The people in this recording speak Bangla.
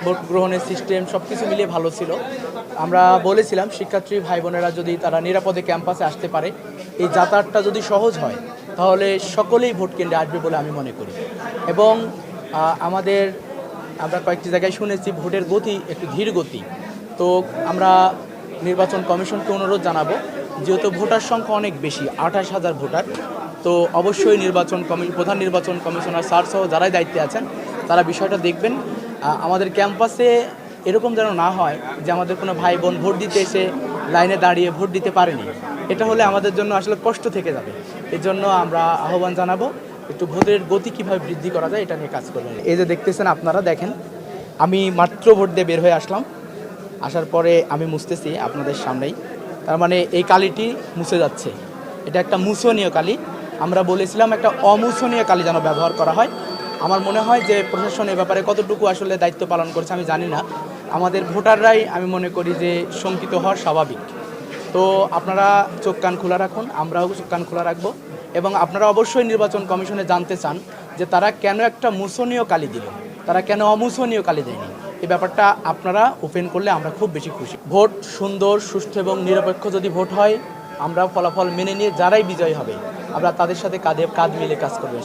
ভোট গ্রহণের সিস্টেম সব কিছু মিলিয়ে ভালো ছিল। আমরা বলেছিলাম শিক্ষার্থী ভাই বোনেরা যদি তারা নিরাপদে ক্যাম্পাসে আসতে পারে, এই যাতায়াতটা যদি সহজ হয় তাহলে সকলেই ভোট কেন্দ্রে আসবে বলে আমি মনে করি। এবং আমাদের আমরা কয়েকটি জায়গায় শুনেছি ভোটের গতি একটু ধীর গতি। তো আমরা নির্বাচন কমিশনকে অনুরোধ জানাবো, যেহেতু ভোটার সংখ্যা অনেক বেশি 28,000 ভোটার, তো অবশ্যই প্রধান নির্বাচন কমিশনার স্যার সহ যারাই দায়িত্বে আছেন তারা বিষয়টা দেখবেন। আমাদের ক্যাম্পাসে এরকম যেন না হয় যে আমাদের কোনো ভাই বোন ভোট দিতে এসে লাইনে দাঁড়িয়ে ভোট দিতে পারেনি। এটা হলে আমাদের জন্য আসলে কষ্ট থেকে যাবে। এর জন্য আমরা আহ্বান জানাবো একটু ভোটের গতি কীভাবে বৃদ্ধি করা যায় এটা নিয়ে কাজ করবেন। এই যে দেখতেছেন আপনারা, দেখেন আমি মাত্র ভোট দিয়ে বের হয়ে আসলাম। আসার পরে আমি মুছতেছি আপনাদের সামনেই, তার মানে এই কালিটি মুছে যাচ্ছে। এটা একটা মুছনীয় কালি। আমরা বলেছিলাম একটা অমুছনীয় কালি যেন ব্যবহার করা হয়। আমার মনে হয় যে প্রশাসন এ ব্যাপারে কতটুকু আসলে দায়িত্ব পালন করছে আমি জানি না। আমাদের ভোটাররাই আমি মনে করি যে শঙ্কিত হওয়ার স্বাভাবিক। তো আপনারা চোখ কান খোলা রাখুন, আমরাও চোখ কান খোলা রাখবো। এবং আপনারা অবশ্যই নির্বাচন কমিশনে জানতে চান যে তারা কেন একটা মুছনীয় কালি দিল, তারা কেন অমুছনীয় কালি দেয়নি। এই ব্যাপারটা আপনারা ওপেন করলে আমরা খুব বেশি খুশি। ভোট সুন্দর, সুষ্ঠু এবং নিরপেক্ষ যদি ভোট হয়, আমরা ফলাফল মেনে নিয়ে যারাই বিজয়ী হবে আমরা তাদের সাথে কাঁধে কাঁধ মিলে কাজ করবো।